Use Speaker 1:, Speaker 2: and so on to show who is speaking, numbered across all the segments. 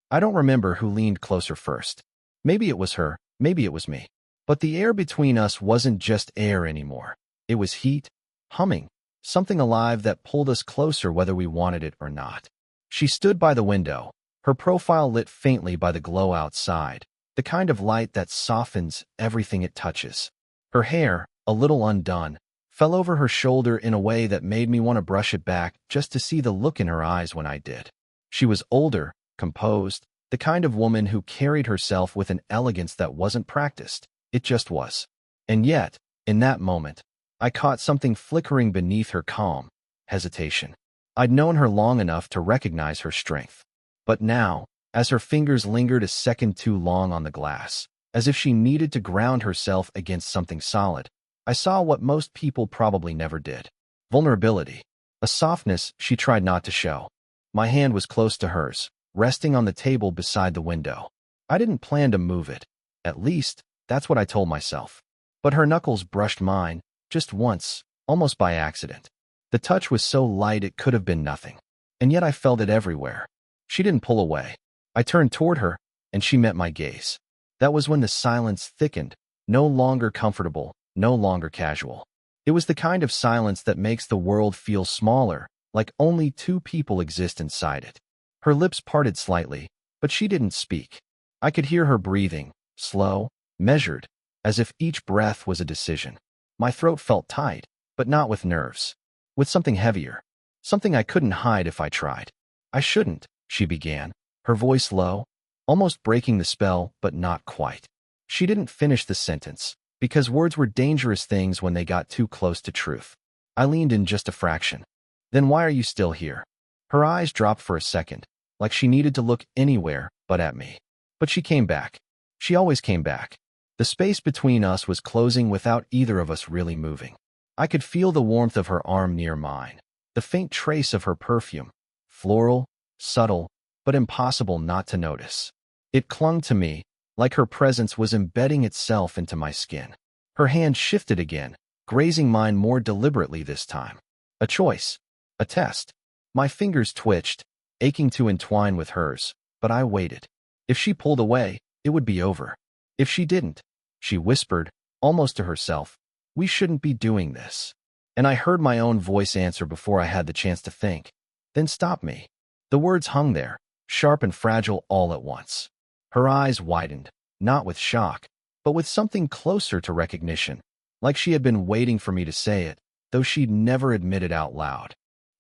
Speaker 1: I don't remember who leaned closer first. Maybe it was her, maybe it was me. But the air between us wasn't just air anymore. It was heat, humming, something alive that pulled us closer whether we wanted it or not. She stood by the window, her profile lit faintly by the glow outside, the kind of light that softens everything it touches. Her hair, a little undone, fell over her shoulder in a way that made me want to brush it back just to see the look in her eyes when I did. She was older, composed, the kind of woman who carried herself with an elegance that wasn't practiced. It just was. And yet, in that moment, I caught something flickering beneath her calm, hesitation. I'd known her long enough to recognize her strength. But now, as her fingers lingered a second too long on the glass, as if she needed to ground herself against something solid, I saw what most people probably never did. Vulnerability. A softness she tried not to show. My hand was close to hers, resting on the table beside the window. I didn't plan to move it. At least, that's what I told myself. But her knuckles brushed mine, just once, almost by accident. The touch was so light it could have been nothing. And yet I felt it everywhere. She didn't pull away. I turned toward her, and she met my gaze. That was when the silence thickened, no longer comfortable, no longer casual. It was the kind of silence that makes the world feel smaller, like only two people exist inside it. Her lips parted slightly, but she didn't speak. I could hear her breathing, slow, measured, as if each breath was a decision. My throat felt tight, but not with nerves. With something heavier. Something I couldn't hide if I tried. I shouldn't, she began, her voice low, almost breaking the spell, but not quite. She didn't finish the sentence, because words were dangerous things when they got too close to truth. I leaned in just a fraction. Then why are you still here? Her eyes dropped for a second, like she needed to look anywhere but at me. But she came back. She always came back. The space between us was closing without either of us really moving. I could feel the warmth of her arm near mine, the faint trace of her perfume, floral, subtle, but impossible not to notice. It clung to me, like her presence was embedding itself into my skin. Her hand shifted again, grazing mine more deliberately this time. A choice. A test. My fingers twitched, aching to entwine with hers, but I waited. If she pulled away, it would be over. If she didn't, she whispered, almost to herself, we shouldn't be doing this. And I heard my own voice answer before I had the chance to think. Then stop me. The words hung there, sharp and fragile all at once. Her eyes widened, not with shock, but with something closer to recognition, like she had been waiting for me to say it, though she'd never admit it out loud.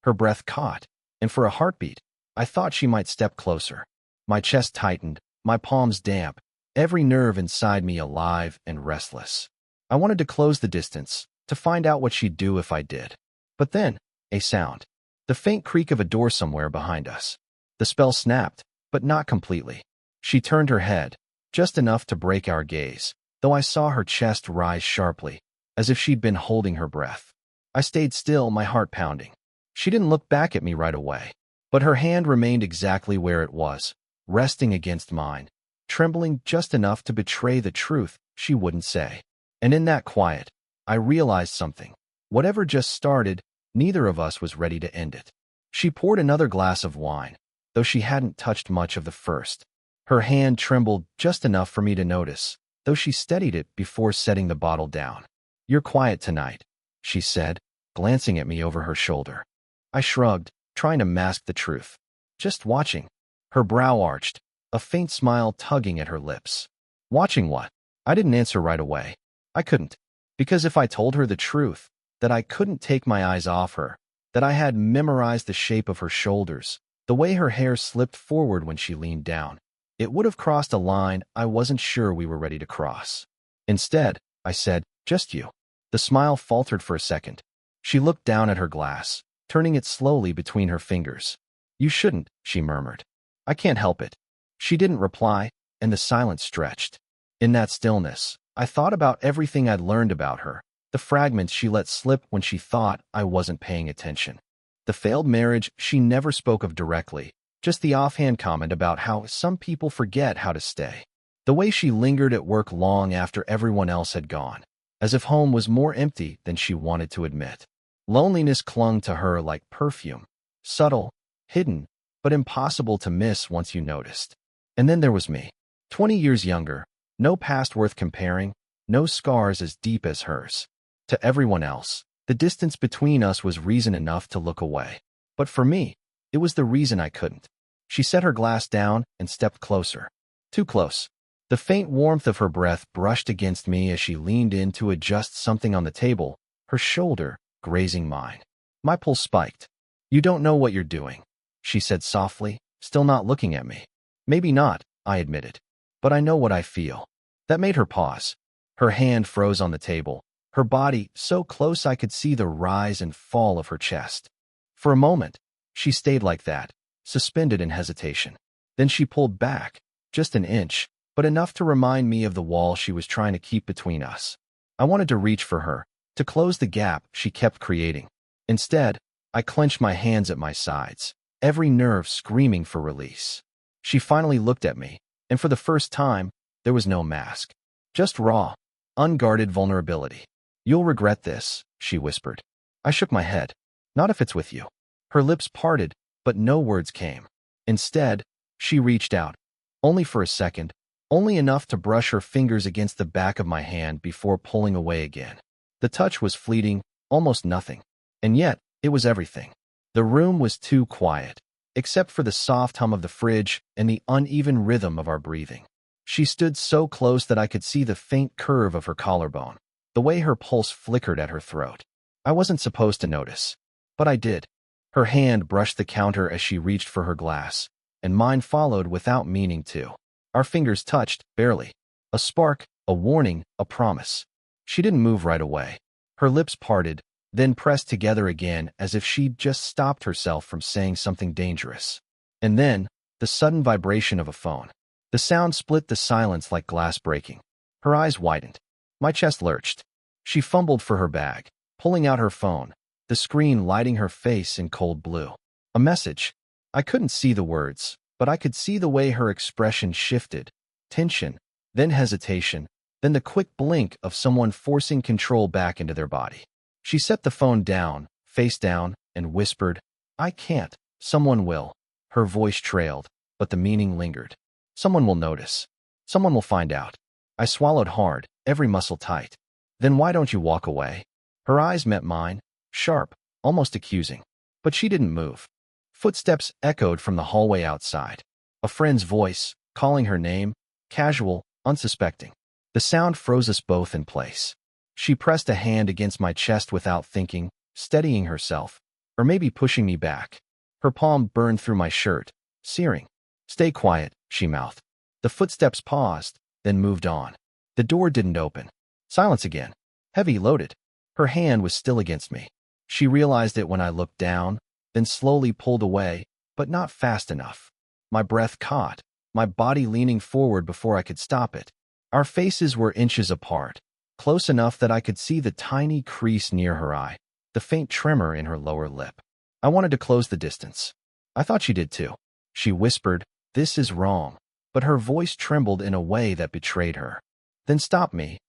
Speaker 1: Her breath caught, and for a heartbeat, I thought she might step closer. My chest tightened, my palms damp, every nerve inside me alive and restless. I wanted to close the distance, to find out what she'd do if I did. But then, a sound. The faint creak of a door somewhere behind us. The spell snapped, but not completely. She turned her head, just enough to break our gaze, though I saw her chest rise sharply, as if she'd been holding her breath. I stayed still, my heart pounding. She didn't look back at me right away, but her hand remained exactly where it was, resting against mine, trembling just enough to betray the truth she wouldn't say. And in that quiet, I realized something. Whatever just started, neither of us was ready to end it. She poured another glass of wine, though she hadn't touched much of the first. Her hand trembled just enough for me to notice, though she steadied it before setting the bottle down. You're quiet tonight, she said, glancing at me over her shoulder. I shrugged, trying to mask the truth. Just watching. Her brow arched, a faint smile tugging at her lips. Watching what? I didn't answer right away. I couldn't. Because if I told her the truth, that I couldn't take my eyes off her, that I had memorized the shape of her shoulders, the way her hair slipped forward when she leaned down, it would have crossed a line I wasn't sure we were ready to cross. Instead, I said, just you. The smile faltered for a second. She looked down at her glass, turning it slowly between her fingers. You shouldn't, she murmured. I can't help it. She didn't reply, and the silence stretched. In that stillness, I thought about everything I'd learned about her, the fragments she let slip when she thought I wasn't paying attention. The failed marriage she never spoke of directly, just the offhand comment about how some people forget how to stay. The way she lingered at work long after everyone else had gone, as if home was more empty than she wanted to admit. Loneliness clung to her like perfume, subtle, hidden, but impossible to miss once you noticed. And then there was me. 20 years younger, no past worth comparing, no scars as deep as hers. To everyone else, the distance between us was reason enough to look away. But for me, it was the reason I couldn't. She set her glass down and stepped closer. Too close. The faint warmth of her breath brushed against me as she leaned in to adjust something on the table, her shoulder grazing mine. My pulse spiked. "You don't know what you're doing," she said softly, still not looking at me. "Maybe not," I admitted. "But I know what I feel." That made her pause. Her hand froze on the table, her body so close I could see the rise and fall of her chest. For a moment, she stayed like that, suspended in hesitation. Then she pulled back, just an inch, but enough to remind me of the wall she was trying to keep between us. I wanted to reach for her, to close the gap she kept creating. Instead, I clenched my hands at my sides, every nerve screaming for release. She finally looked at me, and for the first time, there was no mask. Just raw, unguarded vulnerability. "You'll regret this," she whispered. I shook my head. "Not if it's with you." Her lips parted, but no words came. Instead, she reached out. Only for a second, only enough to brush her fingers against the back of my hand before pulling away again. The touch was fleeting, almost nothing. And yet, it was everything. The room was too quiet, except for the soft hum of the fridge and the uneven rhythm of our breathing. She stood so close that I could see the faint curve of her collarbone, the way her pulse flickered at her throat. I wasn't supposed to notice, but I did. Her hand brushed the counter as she reached for her glass, and mine followed without meaning to. Our fingers touched, barely. A spark, a warning, a promise. She didn't move right away. Her lips parted, then pressed together again as if she'd just stopped herself from saying something dangerous. And then, the sudden vibration of a phone. The sound split the silence like glass breaking. Her eyes widened. My chest lurched. She fumbled for her bag, pulling out her phone, the screen lighting her face in cold blue. A message. I couldn't see the words, but I could see the way her expression shifted. Tension, then hesitation, then the quick blink of someone forcing control back into their body. She set the phone down, face down, and whispered, "I can't. Someone will." Her voice trailed, but the meaning lingered. Someone will notice. Someone will find out. I swallowed hard, every muscle tight. "Then why don't you walk away?" Her eyes met mine, sharp, almost accusing. But she didn't move. Footsteps echoed from the hallway outside. A friend's voice, calling her name, casual, unsuspecting. The sound froze us both in place. She pressed a hand against my chest without thinking, steadying herself, or maybe pushing me back. Her palm burned through my shirt, searing. "Stay quiet," she mouthed. The footsteps paused, then moved on. The door didn't open. Silence again. Heavy, loaded. Her hand was still against me. She realized it when I looked down, then slowly pulled away, but not fast enough. My breath caught, my body leaning forward before I could stop it. Our faces were inches apart, close enough that I could see the tiny crease near her eye, the faint tremor in her lower lip. I wanted to close the distance. I thought she did too. She whispered, "This is wrong," but her voice trembled in a way that betrayed her. "Then stop me,"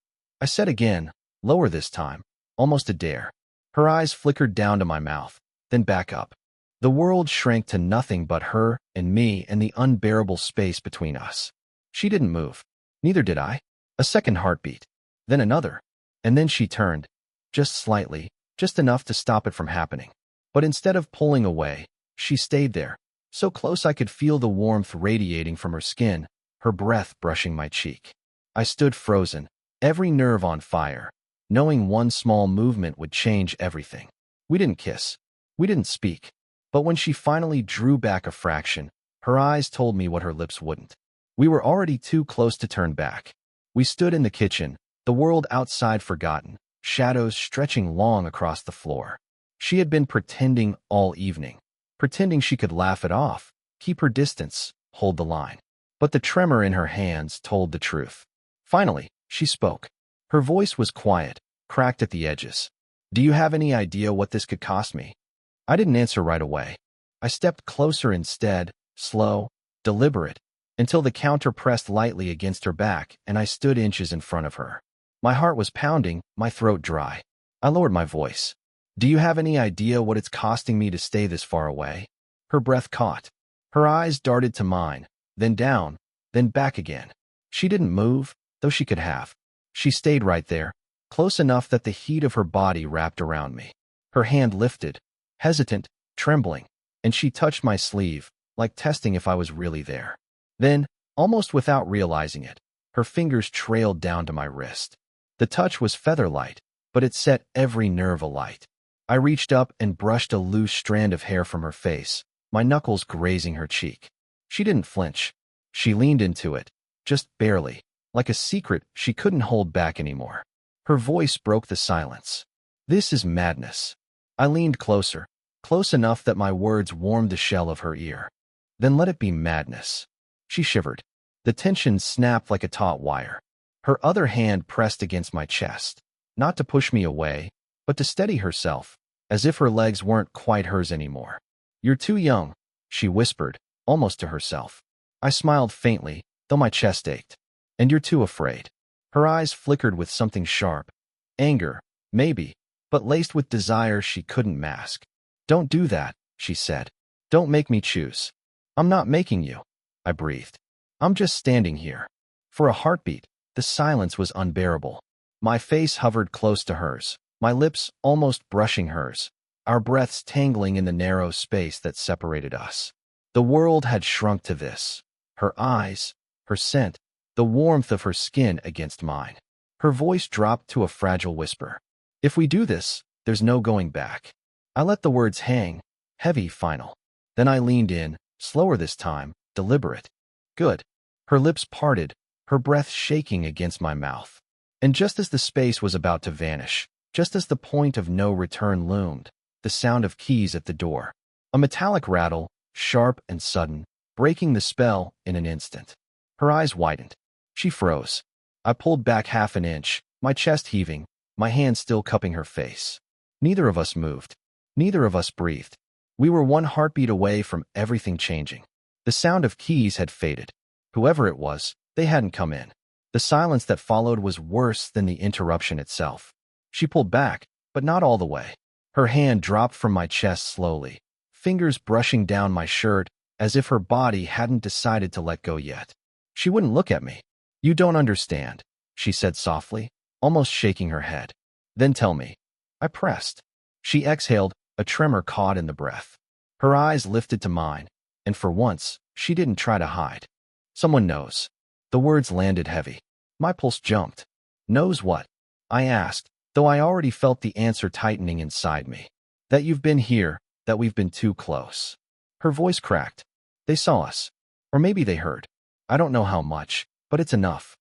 Speaker 1: I said again, lower this time, almost a dare. Her eyes flickered down to my mouth, then back up. The world shrank to nothing but her and me and the unbearable space between us. She didn't move. Neither did I. A second heartbeat. Then another. And then she turned. Just slightly, just enough to stop it from happening. But instead of pulling away, she stayed there, so close I could feel the warmth radiating from her skin, her breath brushing my cheek. I stood frozen, every nerve on fire, knowing one small movement would change everything. We didn't kiss. We didn't speak. But when she finally drew back a fraction, her eyes told me what her lips wouldn't. We were already too close to turn back. We stood in the kitchen, the world outside forgotten, shadows stretching long across the floor. She had been pretending all evening, pretending she could laugh it off, keep her distance, hold the line. But the tremor in her hands told the truth. Finally, she spoke. Her voice was quiet, cracked at the edges. "Do you have any idea what this could cost me?" I didn't answer right away. I stepped closer instead, slow, deliberate, until the counter pressed lightly against her back and I stood inches in front of her. My heart was pounding, my throat dry. I lowered my voice. "Do you have any idea what it's costing me to stay this far away?" Her breath caught. Her eyes darted to mine, then down, then back again. She didn't move, though she could have. She stayed right there, close enough that the heat of her body wrapped around me. Her hand lifted, hesitant, trembling, and she touched my sleeve, like testing if I was really there. Then, almost without realizing it, her fingers trailed down to my wrist. The touch was feather-light, but it set every nerve alight. I reached up and brushed a loose strand of hair from her face, my knuckles grazing her cheek. She didn't flinch. She leaned into it, just barely, like a secret she couldn't hold back anymore. Her voice broke the silence. "This is madness." I leaned closer, close enough that my words warmed the shell of her ear. "Then let it be madness." She shivered. The tension snapped like a taut wire. Her other hand pressed against my chest, not to push me away, but to steady herself, as if her legs weren't quite hers anymore. "You're too young," she whispered, almost to herself. I smiled faintly, though my chest ached. "And you're too afraid." Her eyes flickered with something sharp. Anger, maybe, but laced with desire she couldn't mask. "Don't do that," she said. "Don't make me choose." "I'm not making you," I breathed. "I'm just standing here." For a heartbeat, the silence was unbearable. My face hovered close to hers, my lips almost brushing hers, our breaths tangling in the narrow space that separated us. The world had shrunk to this. Her eyes, her scent, the warmth of her skin against mine. Her voice dropped to a fragile whisper. "If we do this, there's no going back." I let the words hang, heavy, final. Then I leaned in, slower this time, deliberate. "Good." Her lips parted, her breath shaking against my mouth. And just as the space was about to vanish, just as the point of no return loomed, the sound of keys at the door. A metallic rattle, sharp and sudden, breaking the spell in an instant. Her eyes widened. She froze. I pulled back half an inch, my chest heaving, my hand still cupping her face. Neither of us moved. Neither of us breathed. We were one heartbeat away from everything changing. The sound of keys had faded. Whoever it was, they hadn't come in. The silence that followed was worse than the interruption itself. She pulled back, but not all the way. Her hand dropped from my chest slowly, fingers brushing down my shirt as if her body hadn't decided to let go yet. She wouldn't look at me. "You don't understand," she said softly, almost shaking her head. "Then tell me." I pressed. She exhaled, a tremor caught in the breath. Her eyes lifted to mine, and for once, she didn't try to hide. "Someone knows." The words landed heavy. My pulse jumped. "Knows what?" I asked, though I already felt the answer tightening inside me. "That you've been here, that we've been too close." Her voice cracked. "They saw us. Or maybe they heard. I don't know how much, but it's enough."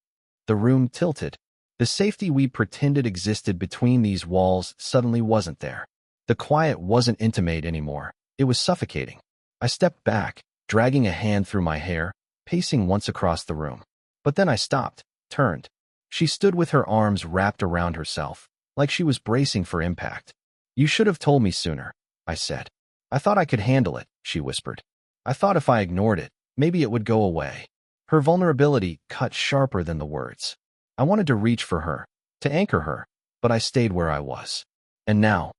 Speaker 1: The room tilted. The safety we pretended existed between these walls suddenly wasn't there. The quiet wasn't intimate anymore. It was suffocating. I stepped back, dragging a hand through my hair, pacing once across the room. But then I stopped, turned. She stood with her arms wrapped around herself, like she was bracing for impact. "You should have told me sooner," I said. "I thought I could handle it," she whispered. "I thought if I ignored it, maybe it would go away." Her vulnerability cut sharper than the words. I wanted to reach for her, to anchor her, but I stayed where I was. "And now?"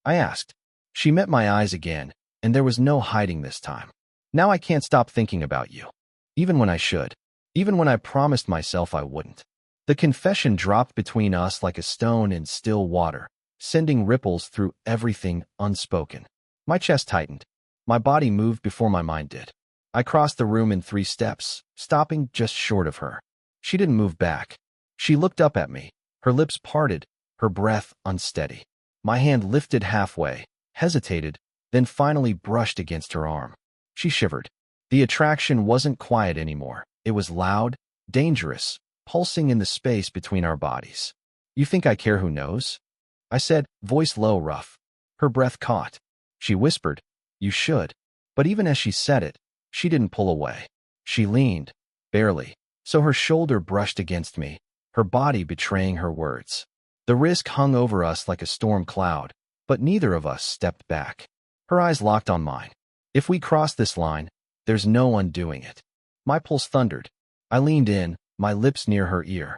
Speaker 1: I asked. She met my eyes again, and there was no hiding this time. "Now I can't stop thinking about you. Even when I should. Even when I promised myself I wouldn't." The confession dropped between us like a stone in still water, sending ripples through everything unspoken. My chest tightened. My body moved before my mind did. I crossed the room in 3 steps, stopping just short of her. She didn't move back. She looked up at me, her lips parted, her breath unsteady. My hand lifted halfway, hesitated, then finally brushed against her arm. She shivered. The attraction wasn't quiet anymore. It was loud, dangerous, pulsing in the space between our bodies. "You think I care who knows?" I said, voice low, rough. Her breath caught. She whispered, "You should." But even as she said it, she didn't pull away. She leaned, barely, so her shoulder brushed against me, her body betraying her words. The risk hung over us like a storm cloud, but neither of us stepped back. Her eyes locked on mine. If we cross this line, there's no undoing it. My pulse thundered. I leaned in, my lips near her ear.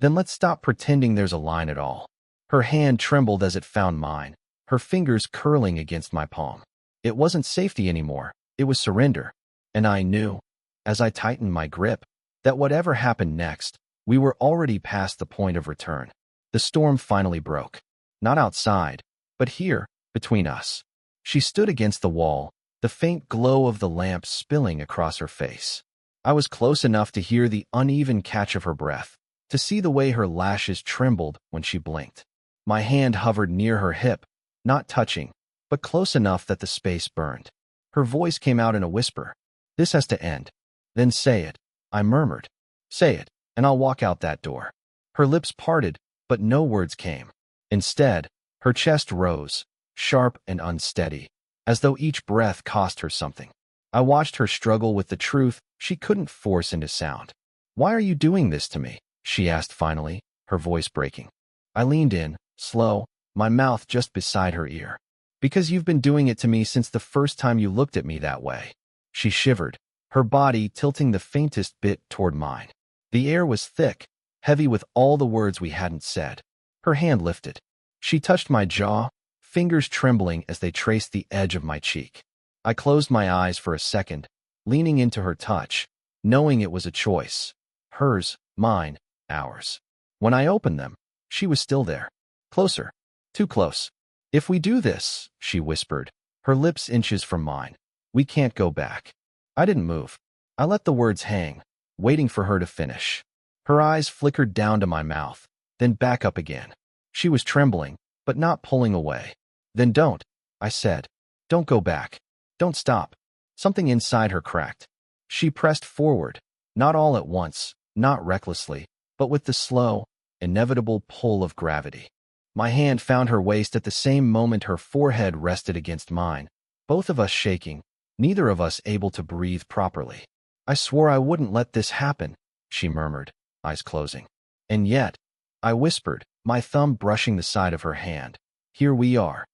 Speaker 1: "Then let's stop pretending there's a line at all." Her hand trembled as it found mine, her fingers curling against my palm. It wasn't safety anymore, it was surrender. And I knew. As I tightened my grip, that whatever happened next, we were already past the point of return. The storm finally broke. Not outside, but here, between us. She stood against the wall, the faint glow of the lamp spilling across her face. I was close enough to hear the uneven catch of her breath, to see the way her lashes trembled when she blinked. My hand hovered near her hip, not touching, but close enough that the space burned. Her voice came out in a whisper. "This has to end." "Then say it," I murmured. "Say it, and I'll walk out that door." Her lips parted, but no words came. Instead, her chest rose, sharp and unsteady, as though each breath cost her something. I watched her struggle with the truth she couldn't force into sound. "Why are you doing this to me?" she asked finally, her voice breaking. I leaned in, slow, my mouth just beside her ear. "Because you've been doing it to me since the first time you looked at me that way." She shivered, her body tilting the faintest bit toward mine. The air was thick, heavy with all the words we hadn't said. Her hand lifted. She touched my jaw, fingers trembling as they traced the edge of my cheek. I closed my eyes for a second, leaning into her touch, knowing it was a choice. Hers, mine, ours. When I opened them, she was still there. Closer. Too close. "If we do this," she whispered, her lips inches from mine, "we can't go back." I didn't move. I let the words hang, waiting for her to finish. Her eyes flickered down to my mouth, then back up again. She was trembling, but not pulling away. "Then don't," I said. "Don't go back. Don't stop." Something inside her cracked. She pressed forward, not all at once, not recklessly, but with the slow, inevitable pull of gravity. My hand found her waist at the same moment her forehead rested against mine, both of us shaking, neither of us able to breathe properly. "I swore I wouldn't let this happen," she murmured, eyes closing. "And yet," I whispered, my thumb brushing the side of her hand, "here we are."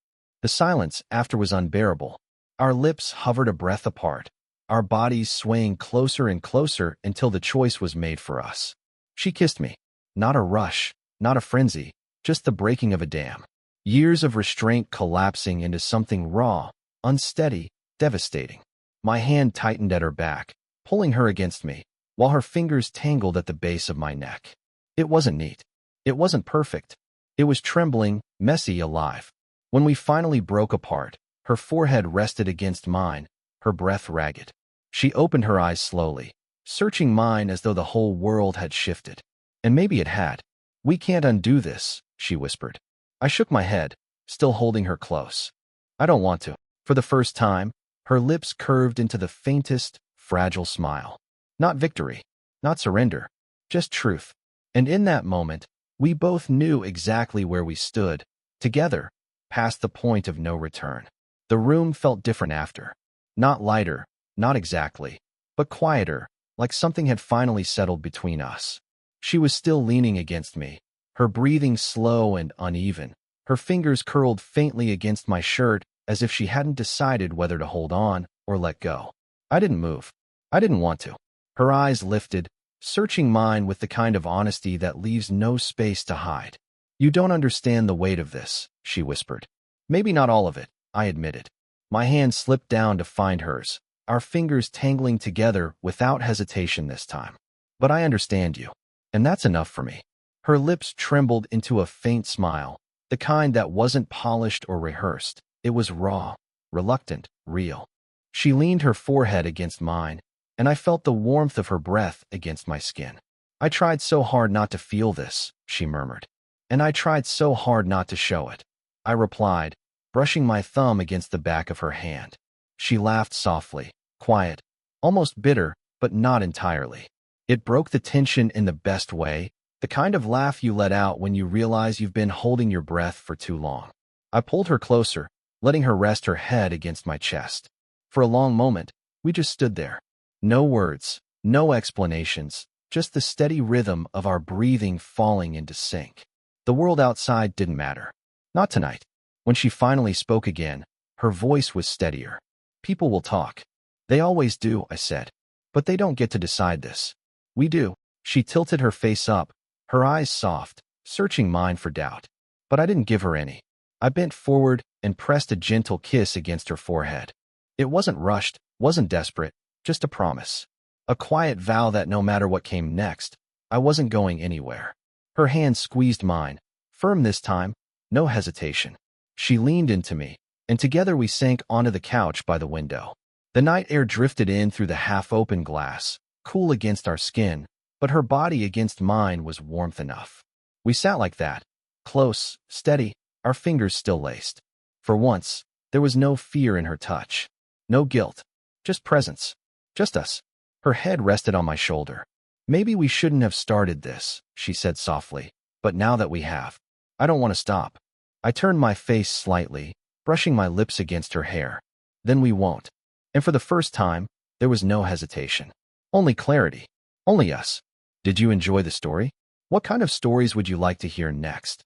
Speaker 1: The silence after was unbearable. Our lips hovered a breath apart, our bodies swaying closer and closer until the choice was made for us. She kissed me. Not a rush, not a frenzy, just the breaking of a dam. Years of restraint collapsing into something raw, unsteady, devastating. My hand tightened at her back, pulling her against me, while her fingers tangled at the base of my neck. It wasn't neat. It wasn't perfect. It was trembling, messy, alive. When we finally broke apart, her forehead rested against mine, her breath ragged. She opened her eyes slowly, searching mine as though the whole world had shifted. And maybe it had. "We can't undo this," she whispered. I shook my head, still holding her close. "I don't want to." For the first time, her lips curved into the faintest, fragile smile. Not victory, not surrender, just truth. And in that moment, we both knew exactly where we stood, together, past the point of no return. The room felt different after. Not lighter, not exactly, but quieter, like something had finally settled between us. She was still leaning against me, her breathing slow and uneven, her fingers curled faintly against my shirt as if she hadn't decided whether to hold on or let go. I didn't move. I didn't want to. Her eyes lifted, searching mine with the kind of honesty that leaves no space to hide. "You don't understand the weight of this," she whispered. "Maybe not all of it," I admitted. My hand slipped down to find hers, our fingers tangling together without hesitation this time. "But I understand you. And that's enough for me." Her lips trembled into a faint smile, the kind that wasn't polished or rehearsed. It was raw, reluctant, real. She leaned her forehead against mine, and I felt the warmth of her breath against my skin. "I tried so hard not to feel this," she murmured. "And I tried so hard not to show it," I replied, brushing my thumb against the back of her hand. She laughed softly, quiet, almost bitter, but not entirely. It broke the tension in the best way, the kind of laugh you let out when you realize you've been holding your breath for too long. I pulled her closer, letting her rest her head against my chest. For a long moment, we just stood there. No words, no explanations, just the steady rhythm of our breathing falling into sync. The world outside didn't matter. Not tonight. When she finally spoke again, her voice was steadier. "People will talk. They always do," I said. "But they don't get to decide this. We do." She tilted her face up, her eyes soft, searching mine for doubt. But I didn't give her any. I bent forward and pressed a gentle kiss against her forehead. It wasn't rushed, wasn't desperate, just a promise. A quiet vow that no matter what came next, I wasn't going anywhere. Her hand squeezed mine, firm this time, no hesitation. She leaned into me, and together we sank onto the couch by the window. The night air drifted in through the half-open glass, cool against our skin, but her body against mine was warmth enough. We sat like that, close, steady, our fingers still laced. For once, there was no fear in her touch. No guilt. Just presence. Just us. Her head rested on my shoulder. Maybe we shouldn't have started this, she said softly, but now that we have, I don't want to stop. I turned my face slightly, brushing my lips against her hair. Then we won't. And for the first time, there was no hesitation. Only clarity. Only us. Did you enjoy the story? What kind of stories would you like to hear next?